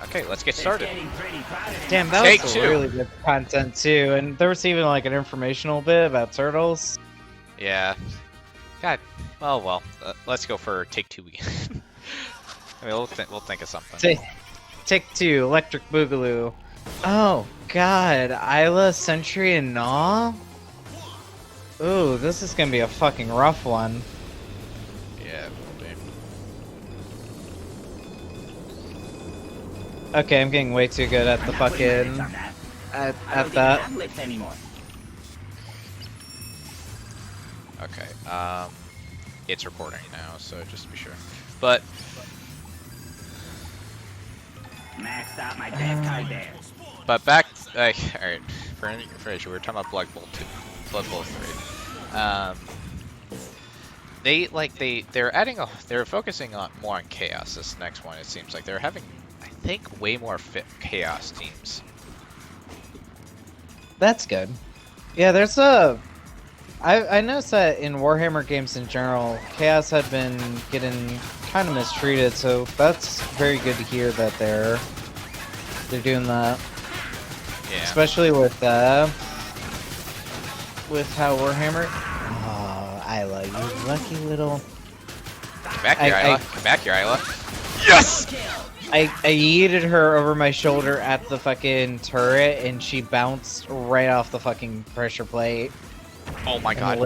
Okay, let's get started. Damn, that Take was two. really good content too, and there was even like an informational bit about turtles. Yeah. God. Well. Let's go for take two again. I mean, we'll think of something. Take two, Electric Boogaloo. Oh God, Isla, Sentry, and Gnaw. Ooh, this is gonna be a fucking rough one. Yeah, it will be. Okay, I'm getting way too good at the fucking at that. Okay. It's recording now, so just to be sure. But Maxed out my dead card there. but back. All right. For issue, we were talking about Blood Bowl 2, Blood Bowl 3. They're focusing on more on chaos. This next one, it seems like they're having, I think, way more fit chaos teams. That's good. Yeah, there's I noticed that in Warhammer games in general, Chaos had been getting kind of mistreated, so that's very good to hear that they're doing that. Yeah. Especially with how Warhammer. Oh, Isla, you lucky little. Come back here, Isla. Come back here, Isla. Yes! I yeeted her over my shoulder at the fucking turret, and she bounced right off the fucking pressure plate. Oh my god.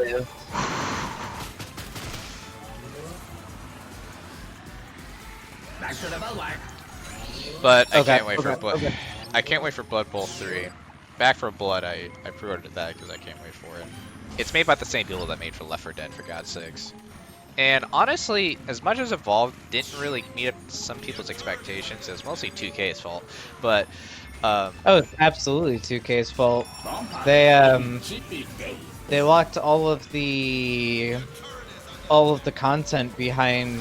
But I can't wait for Blood. Okay. I can't wait for Blood Bowl 3. Back for Blood, I pre-ordered that because I can't wait for it. It's made by the same people that made for Left 4 Dead, for God's sakes. And honestly, as much as Evolved didn't really meet up to some people's expectations, it was mostly 2K's fault. But oh, it's absolutely 2K's fault. They locked all of the content behind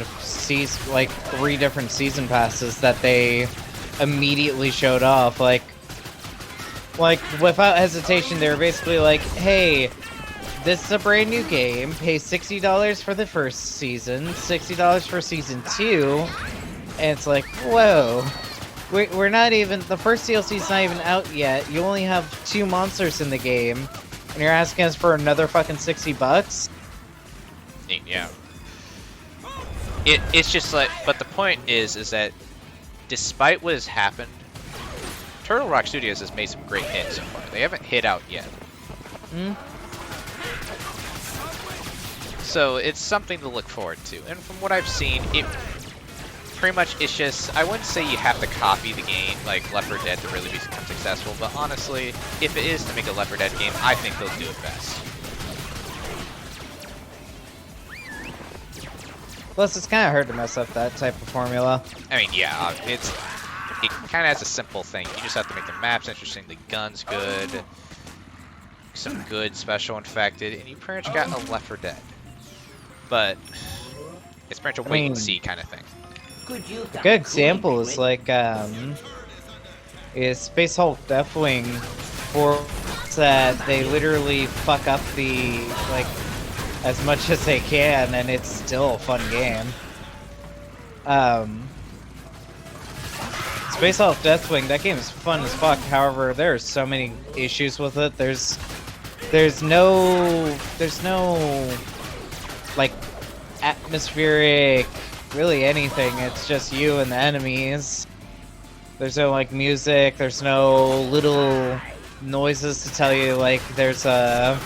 like 3 different season passes that they immediately showed off. Like without hesitation, they were basically like, "Hey, this is a brand new game. Pay $60 for the first season, $60 for season 2," and it's like, whoa. We're not even, the first DLC's not even out yet. You only have 2 monsters in the game, and you're asking us for another fucking $60? Yeah. It's just like, but the point is that despite what has happened, Turtle Rock Studios has made some great hits so far. They haven't hit out yet. So it's something to look forward to. And from what I've seen, it pretty much it's just, I wouldn't say you have to copy the game like Left 4 Dead to really become successful, but honestly, if it is to make a Left 4 Dead game, I think they'll do it best. Plus, it's kind of hard to mess up that type of formula. I mean, yeah, it kind of has a simple thing. You just have to make the maps interesting, the guns good, some good special infected, and you pretty much got a Left 4 Dead. But it's pretty much a wait and see kind of thing. A good example is like is Space Hulk Deathwing, for that they literally fuck up the like as much as they can, and it's still a fun game. Space Hulk Deathwing, that game is fun as fuck. However, there are so many issues with it. There's no like atmospheric, really anything. It's just you and the enemies. There's no like music. There's no little noises to tell you like there's a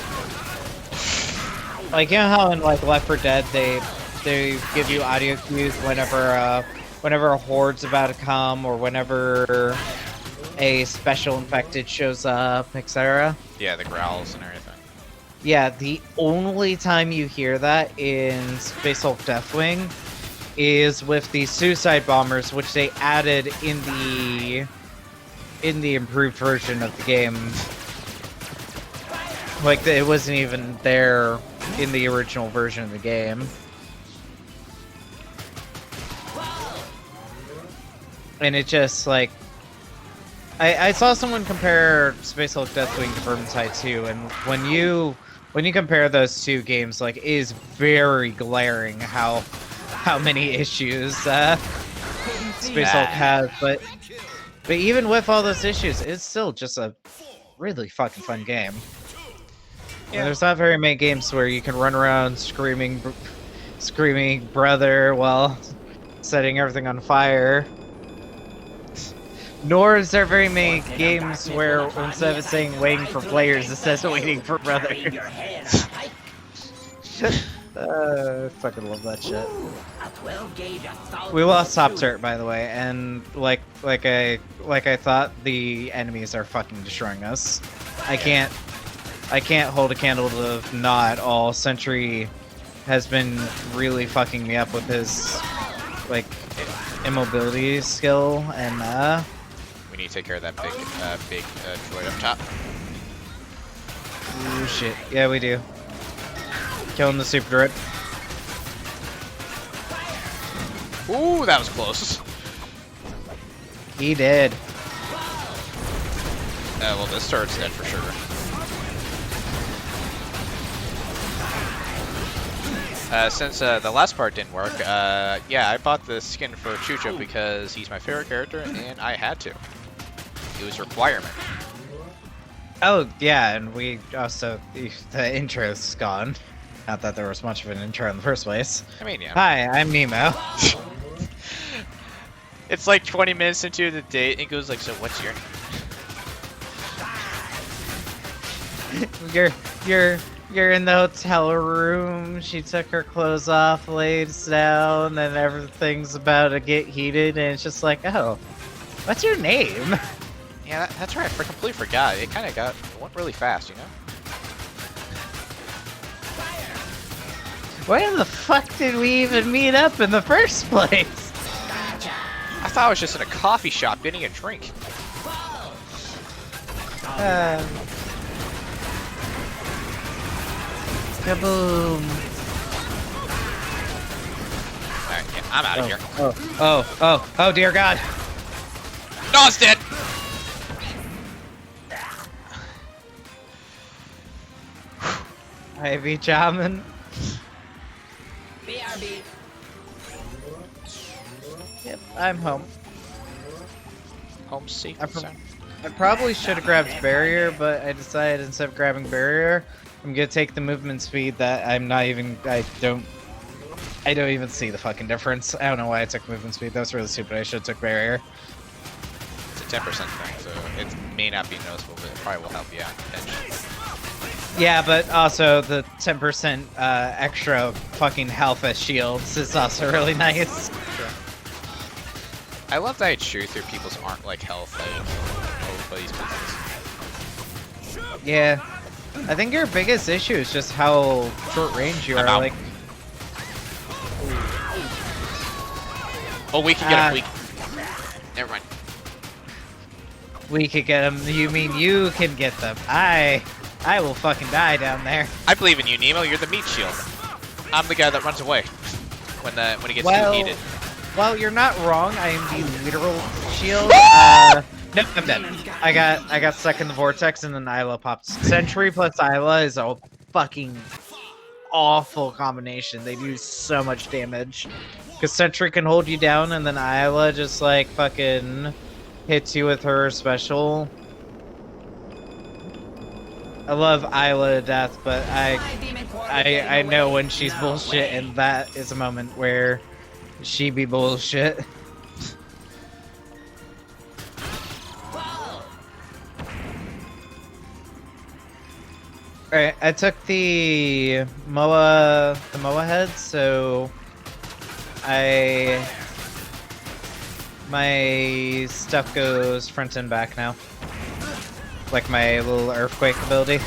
like, you know how in like Left 4 Dead they give you audio cues whenever a horde's about to come, or whenever a special infected shows up, etc. Yeah, the growls and everything. Yeah, the only time you hear that in Space Hulk Deathwing is with the suicide bombers, which they added in the improved version of the game. Like, it wasn't even there in the original version of the game. And it just, like... I saw someone compare Space Hulk Deathwing to Vermintide 2, and when you compare those two games, like, it is very glaring how many issues Space Hulk has, but But even with all those issues, it's still just a really fucking fun game. Yeah. There's not very many games where you can run around screaming brother while setting everything on fire. Nor is there very many games where instead of saying waiting for players, it says waiting for brother. I fucking love that shit. We lost top turret, by the way, and like I thought, the enemies are fucking destroying us. I can't hold a candle to not all. Sentry has been really fucking me up with his like immobility skill, and we need to take care of that big droid up top. Ooh shit, yeah we do. Killing the super droid. Ooh, that was close. He did. Well, this turret's dead for sure. Since the last part didn't work, yeah, I bought the skin for Chucho because he's my favorite character, and I had to. It was a requirement. Oh, yeah, and we also... the intro's gone. Not that there was much of an intro in the first place. I mean, yeah. Hi, I'm Nemo. It's like 20 minutes into the date, and it goes like, so what's your name? You're in the hotel room, she took her clothes off, lays down, and everything's about to get heated, and it's just like, oh, what's your name? Yeah, that's right, I completely forgot. It kind of went really fast, you know? Where the fuck did we even meet up in the first place? I thought I was just in a coffee shop getting a drink. Kaboom. Alright, yeah, I'm out of here. Oh, dear God. No, it's dead! Ivy Jamin. BRB. Yep, I'm home. Home safe. I probably should have grabbed barrier, but I decided instead of grabbing barrier, I'm gonna take the movement speed that I don't even see the fucking difference. I don't know why I took movement speed. That was really stupid. I should have took barrier. It's a 10% thing, so it may not be noticeable, but it probably will help you out. Yeah, but also the 10% extra fucking health as shields is also really nice. Sure. I love that I chew through people's like health, like everybody's business. Yeah, I think your biggest issue is just how short range you are. Like, oh, we can get him. Never mind. We could get them. You mean you can get them? I will fucking die down there. I believe in you, Nemo. You're the meat shield. I'm the guy that runs away when he gets too heated. Well, you're not wrong. I am the literal shield. Nope, I'm dead. I got stuck in the vortex, and then Isla popped. Sentry plus Isla is a fucking awful combination. They do so much damage. Because Sentry can hold you down, and then Isla just like fucking hits you with her special. I love Isla to death, but I know when she's bullshit, and that is a moment where she be bullshit. Alright, I took the MOA head, so my stuff goes front and back now. Like my little earthquake ability.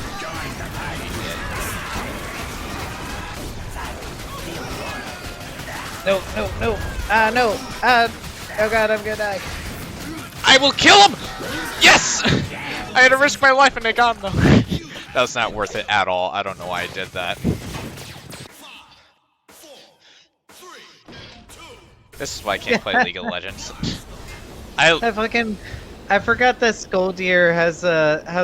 No. No. Oh god, I'm gonna die. I will kill him! Yes! I had to risk my life and I got him though. That was not worth it at all. I don't know why I did that. This is why I can't play League of Legends. I forgot that Skoldier has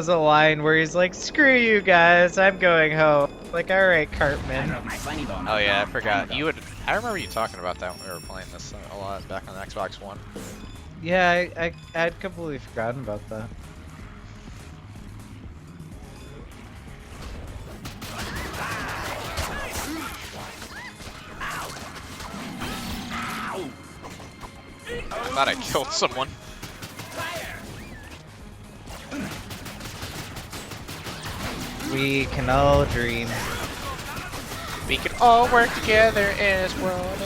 a line where he's like, "Screw you guys, I'm going home." Like, all right, Cartman. Oh yeah, I forgot. I remember you talking about that when we were playing this a lot back on Xbox One. Yeah, I'd completely forgotten about that. I thought I killed someone. We can all dream. We can all work together in this world.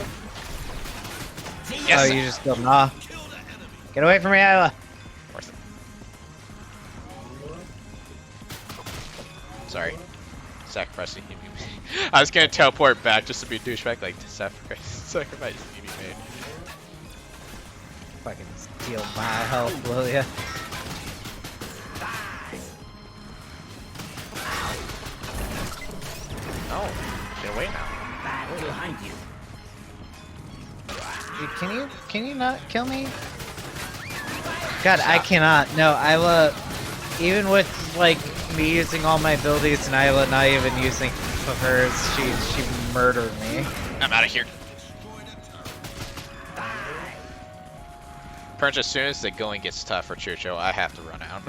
Yes. Oh, you just killed Nah. Get away from me, Isla. Worth it. Sorry. Sacrificing need to be made. I was gonna teleport back just to be a douchebag, like sacrifice need to be made. Fucking steal my health, will ya? No, get away now. Back behind you. Dude, can you not kill me? God, I cannot. No, Isla, even with like me using all my abilities and Isla not even using of hers, she murdered me. I'm out of here. Pretty much as soon as the going gets tough for Chucho, I have to run out.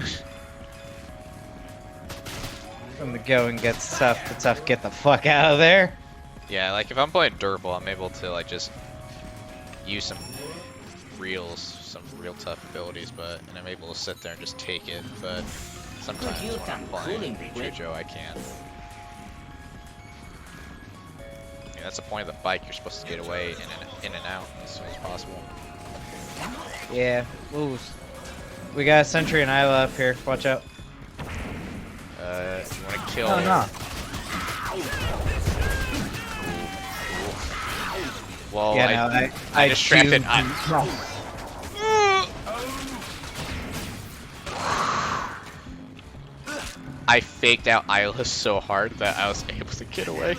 When the going gets tough, the tough get the fuck out of there. Yeah, like if I'm playing durable, I'm able to like just use some real tough abilities, and I'm able to sit there and just take it. But sometimes when I'm playing Chucho, I can't. Yeah, that's the point of the bike. You're supposed to get away in and out as soon as possible. Yeah. Ooh. We got a sentry and Isla up here. Watch out. You want to kill? Oh no. Well, Yeah, no, I distracted. I faked out Isla so hard that I was able to get away.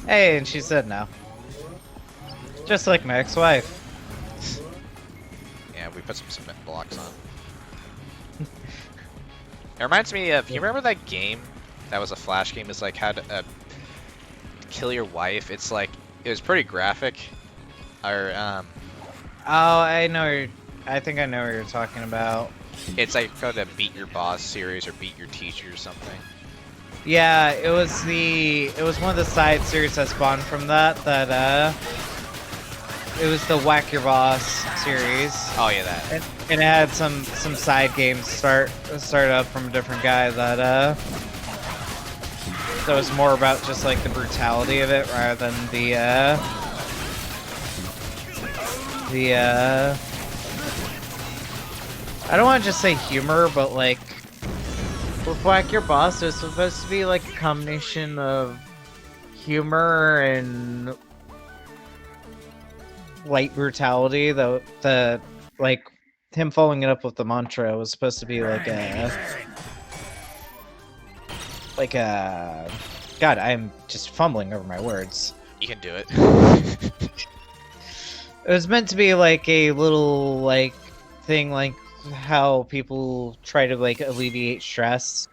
Hey, and she said no. Just like my ex-wife. Yeah, we put some cement blocks on. It reminds me of, you remember that game that was a Flash game? It's like how to kill your wife. It's like, it was pretty graphic. Or, Oh, I think I know what you're talking about. it's like called a Beat Your Boss series or Beat Your Teacher or something. Yeah, it was one of the side series that spawned from that, it was the Whack Your Boss series. Oh yeah, that. And it had some side games start up from a different guy that was more about just like the brutality of it rather than the I don't want to just say humor, but like with Whack Your Boss, it's supposed to be like a combination of humor and light brutality. Though the like him following it up with the mantra was supposed to be like a God, I'm just fumbling over my words. You can do it. It was meant to be like a little like thing, like how people try to like alleviate stress.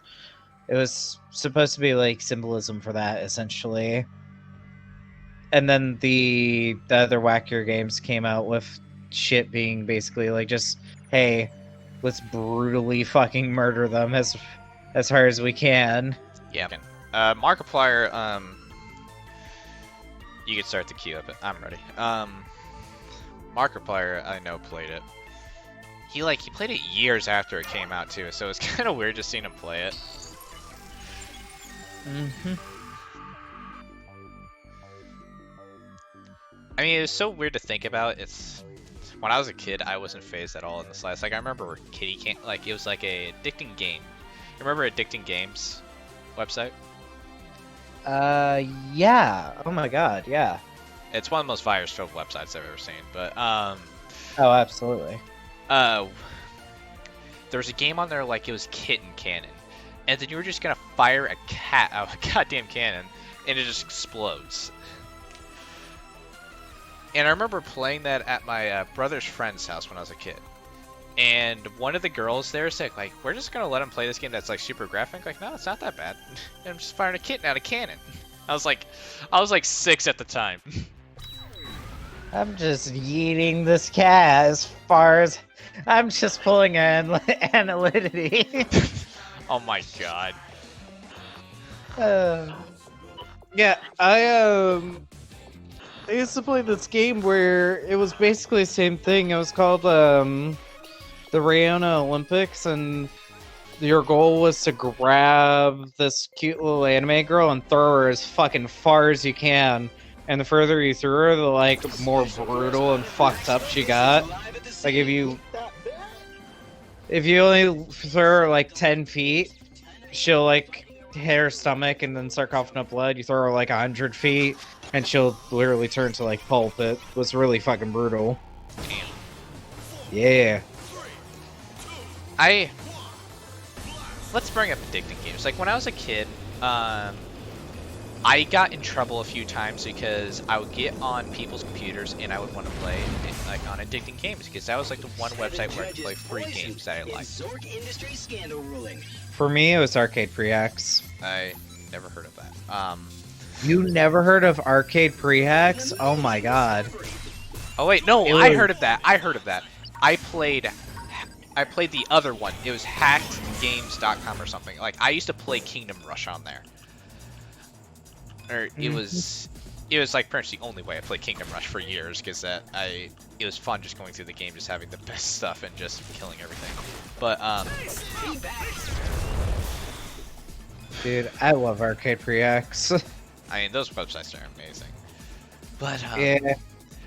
It was supposed to be like symbolism for that, essentially. And then the other Wackier games came out with shit being basically like just, hey, let's brutally fucking murder them as hard as we can. Yeah. Markiplier, you can start the queue up. I'm ready. Markiplier, I know, played it. He played it years after it came out too, so it's kind of weird just seeing him play it. Mm-hmm. I mean, it was so weird to think about. When I was a kid, I wasn't phased at all in the slightest. Like I remember Kitty Can, it was like a addicting game. You remember Addicting Games website? Yeah. Oh my god, yeah. It's one of the most virus-filled websites I've ever seen. But Oh, absolutely. there was a game on there like it was Kitten Cannon, and then you were just gonna fire a cat out of a goddamn cannon, and it just explodes. And I remember playing that at my brother's friend's house when I was a kid. And one of the girls there said, like, we're just gonna let him play this game that's like super graphic. Like, no, it's not that bad. And I'm just firing a kitten out of cannon. I was like 6 at the time. I'm just yeeting this cat as far as I'm just pulling an analyticity. Oh my god. Yeah, I used to play this game where it was basically the same thing. It was called the Rayona Olympics, and your goal was to grab this cute little anime girl and throw her as fucking far as you can. And the further you threw her, the like more brutal and fucked up she got. Like if you only throw her like 10 feet, she'll like hit her stomach and then start coughing up blood. You throw her like 100 feet, and she'll literally turn to like pulp. It was really fucking brutal. Damn. Yeah. Let's bring up addicting games. Like when I was a kid, I got in trouble a few times because I would get on people's computers and I would want to play like on addicting games, because that was like the one website where I could play free games that I liked. For me, it was Arcade Pre-Hacks. I never heard of that. You never heard of Arcade Pre-Hacks? Oh my god. Oh wait, no, I heard of that. I played the other one. It was hackedgames.com or something. Like I used to play Kingdom Rush on there. Or it was like pretty much the only way I played Kingdom Rush for years, because it was fun just going through the game, just having the best stuff and just killing everything. But dude, I love Arcade Pre-Hacks. I mean, those websites are amazing. But yeah,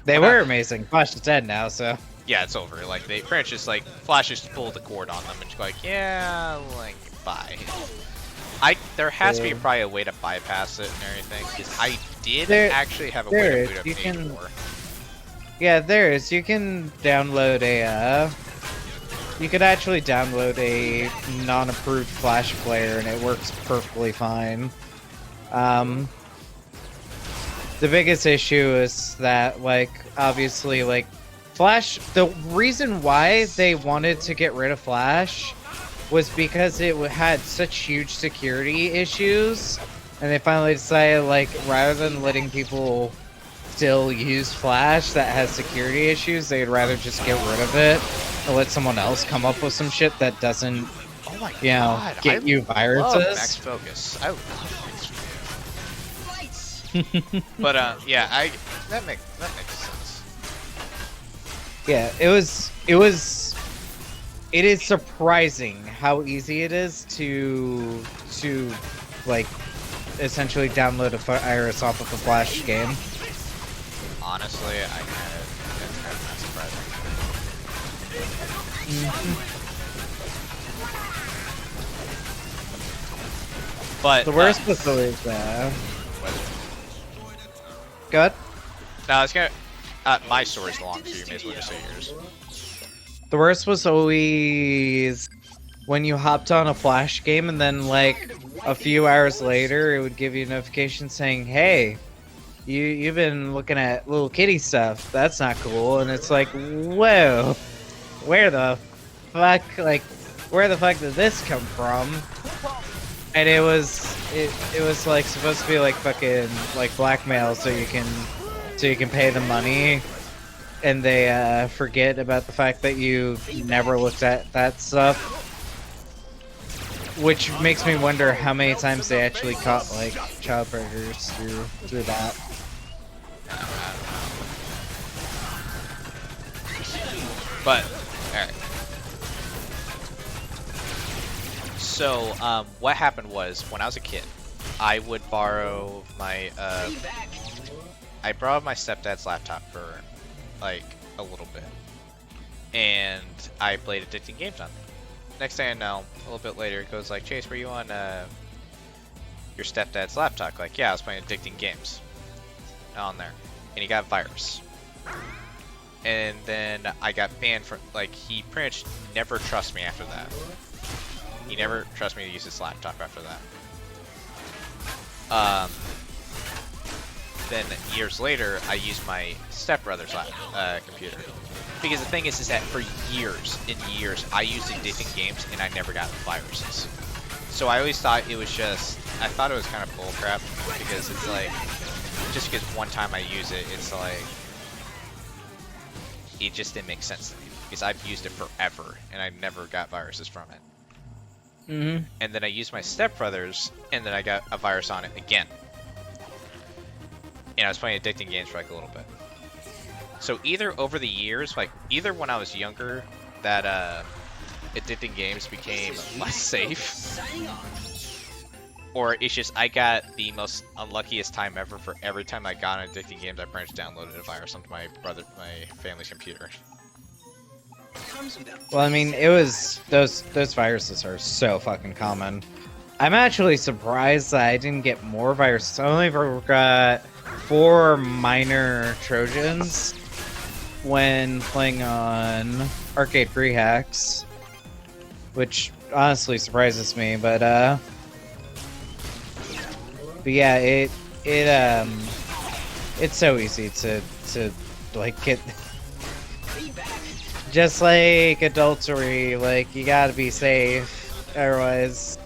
they were amazing. Flash is dead now, so yeah, it's over. Like they pretty much just like Flash just pulled the cord on them and just go like, yeah, like bye. There has to be probably a way to bypass it and everything, because I did actually have a way to boot up Page 4. Yeah, there is. You can download you could actually download a non-approved Flash player, and it works perfectly fine. The biggest issue is that, like, obviously, like, Flash, the reason why they wanted to get rid of Flash was because it had such huge security issues, and they finally decided, like, rather than letting people still use Flash that has security issues, they'd rather just get rid of it and let someone else come up with some shit that doesn't, get you viruses. I love Max Focus. I love Max Focus. But yeah, that makes sense. Yeah, it is surprising how easy it is to like essentially download a virus off of a Flash game. Honestly, that's kind of not surprising. But the worst was always Go ahead. No, it's gonna. My story's long, so you may as well just say yours. The worst was always when you hopped on a Flash game, and then like a few hours later, it would give you a notification saying, "Hey, you've been looking at little kitty stuff. That's not cool." And it's like, whoa, where the fuck did this come from? And it was like supposed to be like fucking like blackmail, so you can pay the money, and they forget about the fact that you never looked at that stuff, which makes me wonder how many times they actually caught like child predators through that. But alright. So what happened was, when I was a kid, I would borrow my I borrowed my stepdad's laptop for like a little bit, and I played addicting games on it. Next thing I know, a little bit later, it goes like, "Chase, were you on your stepdad's laptop?" Like, yeah, I was playing addicting games on there, and he got a virus. And then I got banned from, like, he pretty much never trusted me after that. He never trusted me to use his laptop after that. Then years later, I used my stepbrother's computer. Because the thing is that for years and years, I used addicting games and I never got viruses. So I always thought it was just, I thought it was kind of bullcrap, because it's like, just because one time I use it, it's like, it just didn't make sense to me because I've used it forever and I never got viruses from it. And then I used my stepbrother's, and then I got a virus on it again. And I was playing addicting games for like a little bit. So either over the years, like either when I was younger, that addicting games became less safe, or it's just I got the most unluckiest time ever. For every time I got on addicting games, I pretty much downloaded a virus onto my family's computer. Well, I mean, it was those viruses are so fucking common. I'm actually surprised that I didn't get more viruses. I only ever got 4 minor Trojans when playing on arcade free hacks, which honestly surprises me. But yeah, it's so easy to like get. Just like adultery, like, you gotta be safe, otherwise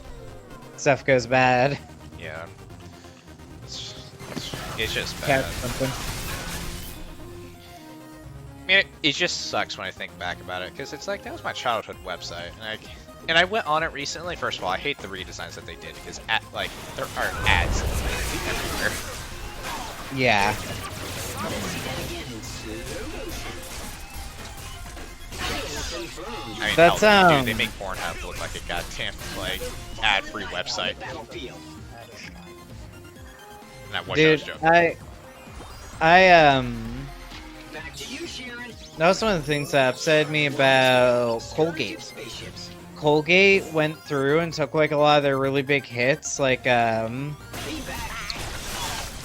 stuff goes bad. Yeah. It's just bad. I mean, it just sucks when I think back about it, because it's like, that was my childhood website, and I went on it recently. First of all, I hate the redesigns that they did, because, like, there are ads everywhere. Yeah. I mean, that's dude, they make Pornhub look like a goddamn like ad-free website. And I wish I was joking. That was one of the things that upset me about Colgate. Colgate went through and took like a lot of their really big hits, like I'm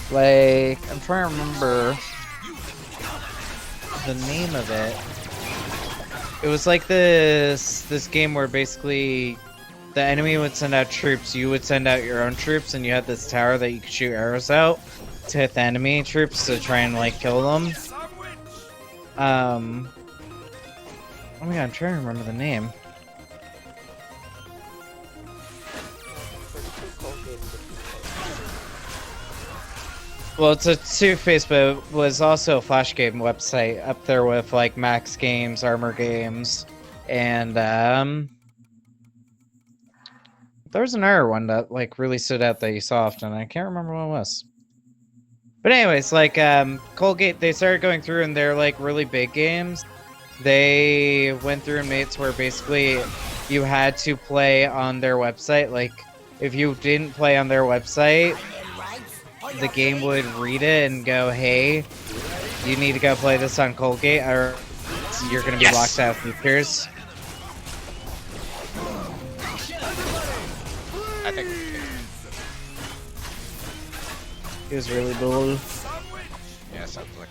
trying to remember the name of it. It was like this game where basically the enemy would send out troops, you would send out your own troops, and you had this tower that you could shoot arrows out to hit the enemy troops to try and like kill them. Oh my god, I'm trying to remember the name. Well, it's a two-face, but it was also a Flash game website up there with like Max Games, Armor Games, and there was another one that like really stood out that you saw often. I can't remember what it was. But anyways, like Colgate, they started going through and they're like really big games. They went through and made it to where basically you had to play on their website. Like if you didn't play on their website, the game would read it and go, hey, you need to go play this on Colgate or you're going to be locked out of features. I think it was really cool. yeah, sounds like.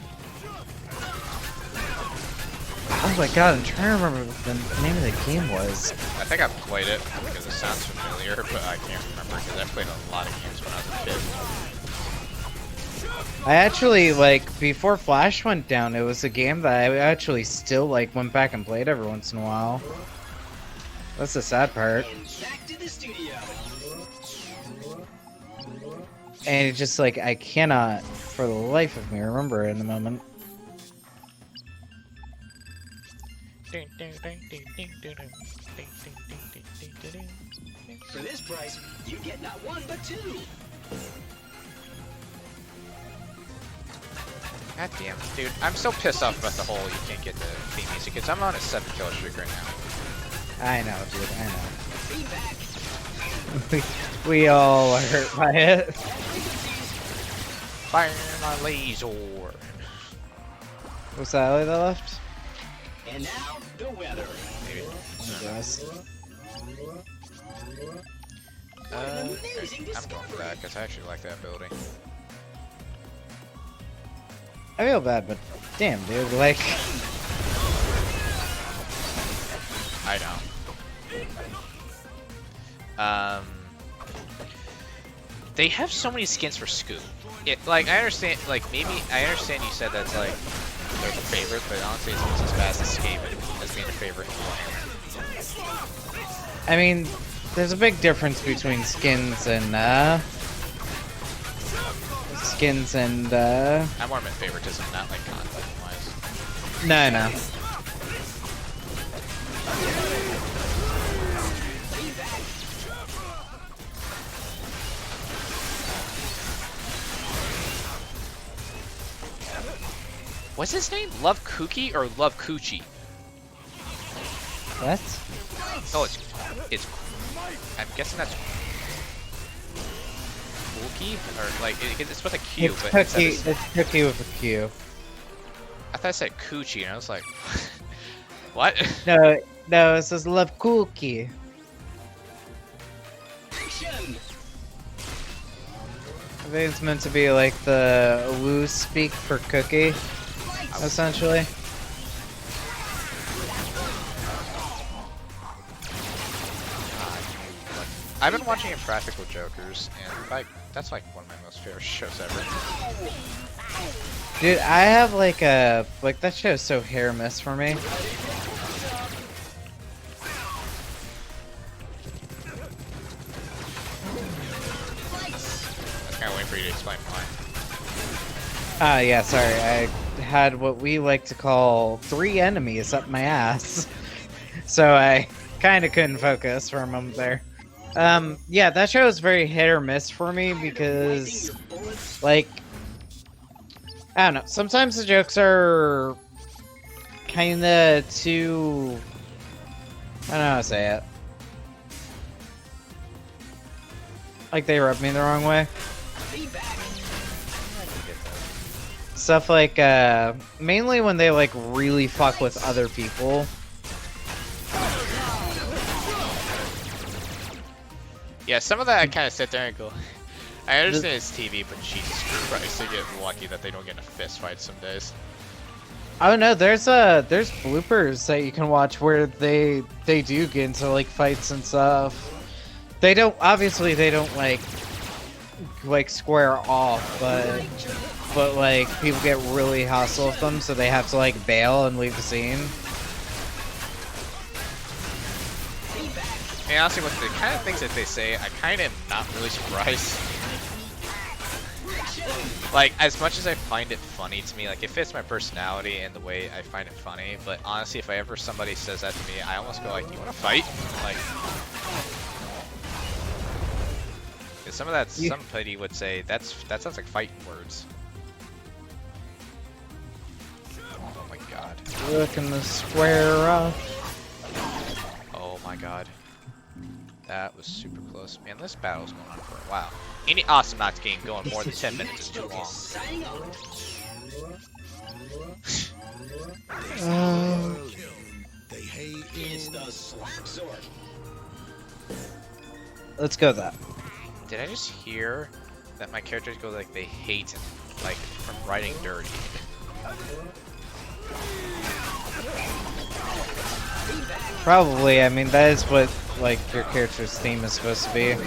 Oh my god, I'm trying to remember what the name of the game was. I think I've played it because it sounds familiar, but I can't remember because I played a lot of games when I was a kid. I actually, like, before Flash went down, it was a game that I actually still, like, went back and played every once in a while. That's the sad part. And it's just, like, I cannot, for the life of me, remember it in the moment. For this price, you get not one, but two. God damn, dude, I'm so pissed off about the whole you can't get the theme music because I'm on a 7-kill streak right now. I know, dude, I know. we all are hurt by it. Fire my laser. Was that all that left? And now, the weather. Maybe. I guess. I'm going for that because I actually like that ability. I feel bad, but damn, dude, like... I know. They have so many skins for Scoop. Like, I understand, like, maybe, I understand you said that's, like, their favorite, but honestly, it's almost as bad as Escape as being a favorite. I mean, there's a big difference between skins and, I'm more meant favoritism, not, like, content-wise. No, no. What's his name? Love Cookie or Love Coochie? What? Oh, it's. I'm guessing that's Cookie or like it's with a Q, It's but cookie. instead It's cookie with a Q. I thought it said Coochie, and I was like, what? No, no, it says love cookie. Action! I think it's meant to be like the woo speak for cookie, essentially. I've been watching Impractical Jokers, and like that's like one of my most favorite shows ever. Dude, I have like that show is so hit or miss for me. I was kind of waiting for you to explain mine. Yeah, sorry. I had what we like to call 3 enemies up my ass. So I kind of couldn't focus for a moment there. Yeah, that show is very hit or miss for me because, like, I don't know. Sometimes the jokes are kind of too... I don't know how to say it. Like, they rub me the wrong way. Stuff like, mainly when they, like, really fuck with other people. Yeah, some of that I kind of sit there and go, I understand it's TV, but Jesus Christ, they get lucky that they don't get in a fist fight some days. Oh no, there's bloopers that you can watch where they do get into like fights and stuff. They don't like square off, but like people get really hostile with them, so they have to like bail and leave the scene. And honestly, with the kind of things that they say, I kind of am not really surprised. Like, as much as I find it funny to me, like, it fits my personality and the way I find it funny, but honestly, if somebody says that to me, I almost go like, you want to fight? Like, 'cause some of that, somebody would say, that sounds like fighting words. Oh my god. Looking to square off. Oh my god. That was super close. Man, this battle's going on for a while. Any Awesomenauts game going more than 10 minutes is too long. Let's go that. Did I just hear that my characters go like they hate him, like from writing dirty? Probably. I mean, that is what like your character's theme is supposed to be. Can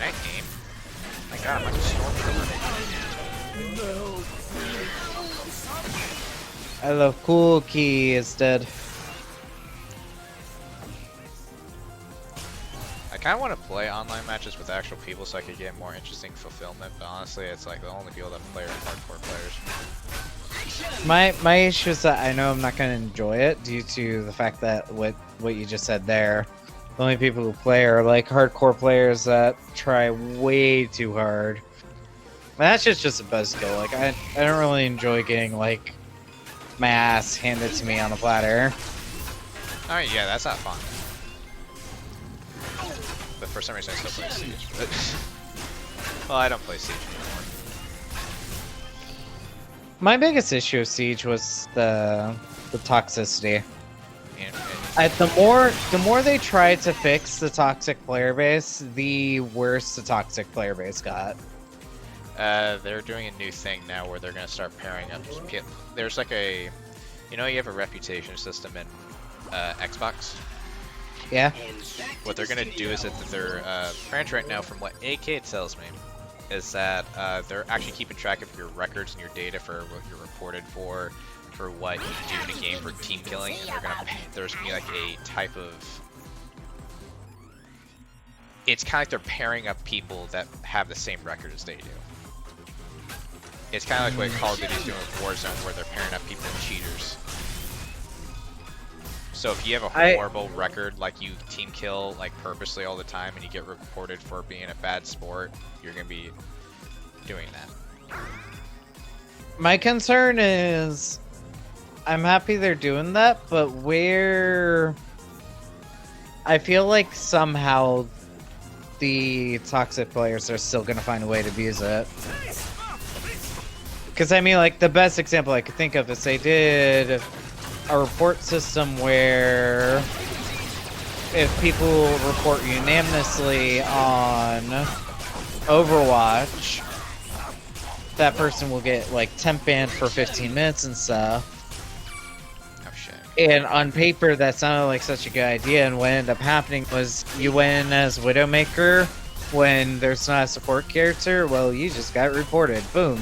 I aim? My god, I'm like a stormtrooper. I love Cookie is dead. I kind of want to play online matches with actual people so I could get more interesting fulfillment, but honestly, it's like the only people that play are hardcore players. My issue is that I know I'm not going to enjoy it due to the fact that what you just said there. The only people who play are like hardcore players that try way too hard. And that's just a buzzkill. Like I don't really enjoy getting like my ass handed to me on a platter. Alright, yeah, that's not fun. But for some reason I still play Siege. But well, I don't play Siege anymore. My biggest issue of Siege was the toxicity. The more they tried to fix the toxic player base, the worse the toxic player base got. They're doing a new thing now where they're going to start pairing up. There's like a, you know, you have a reputation system in Xbox. Yeah. What they're going to do is that they're branch right now, from what AK tells me, is that they're actually keeping track of your records and your data for what you're reported for what you do in a game for team killing, and there's gonna be like a type of, it's kind of like they're pairing up people that have the same record as they do. It's kind of like what Call of Duty's doing with Warzone, where they're pairing up people with cheaters. So if you have a horrible record, like you team kill like purposely all the time, and you get reported for being a bad sport, you're gonna be doing that. My concern is, I'm happy they're doing that, but where I feel like somehow the toxic players are still gonna find a way to abuse it. Because I mean, like, the best example I could think of is they did a report system where if people report unanimously on Overwatch, that person will get like temp banned for 15 minutes and stuff. Oh shit. And on paper that sounded like such a good idea, and what ended up happening was you went in as Widowmaker when there's not a support character. Well, you just got reported. Boom.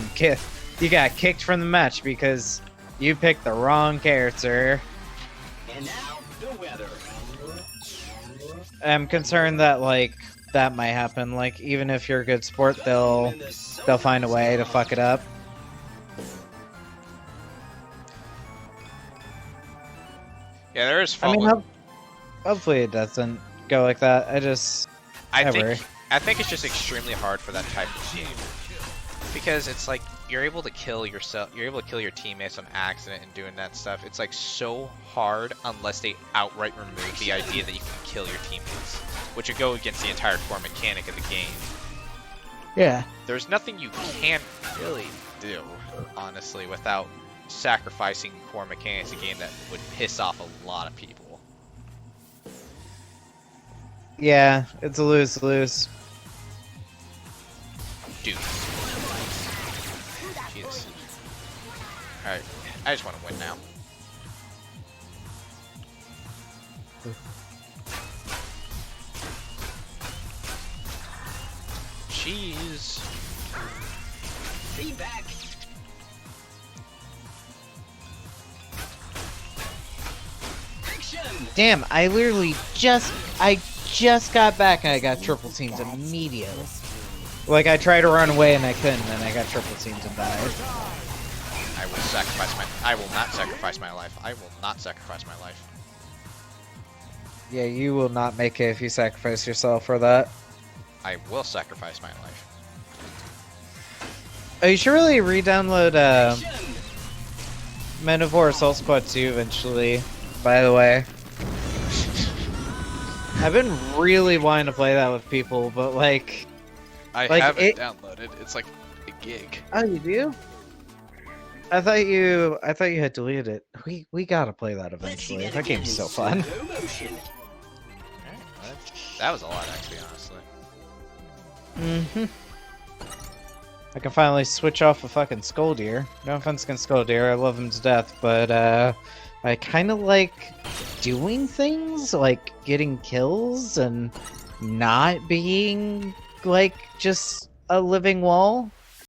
You got kicked from the match because you picked the wrong character. And now, the weather. I'm concerned that, like, that might happen. Like, even if you're a good sport, they'll find a way to fuck it up. Yeah, there is fault. I mean, hopefully it doesn't go like that. I think it's just extremely hard for that type of game, because it's like you're able to kill yourself, you're able to kill your teammates on accident and doing that stuff. It's like so hard unless they outright remove the idea that you can kill your teammates, which would go against the entire core mechanic of the game. Yeah. There's nothing you can really do, honestly, without sacrificing core mechanics of the game that would piss off a lot of people. Yeah, it's a lose-lose. Dude. Jesus. Alright, I just want to win now. Jeez. Feedback. Action. Damn, I just got back and I got triple teamed immediately. Like, I tried to run away and I couldn't, and I got triple teamed and died. I will not sacrifice my life. I will not sacrifice my life. Yeah, you will not make it if you sacrifice yourself for that. I will sacrifice my life. Oh, you should really re-download Men of War Assault Squad 2 eventually, by the way. I've been really wanting to play that with people, but like... I have it downloaded. It's like a gig. Oh, you do? I thought you had deleted it. We gotta play that eventually. That game's so fun. That was a lot, actually, honestly. Mm-hmm. I can finally switch off a fucking Skull Deer. No offense against Skull Deer, I love him to death, but I kind of like doing things, like getting kills and not being like just a living wall.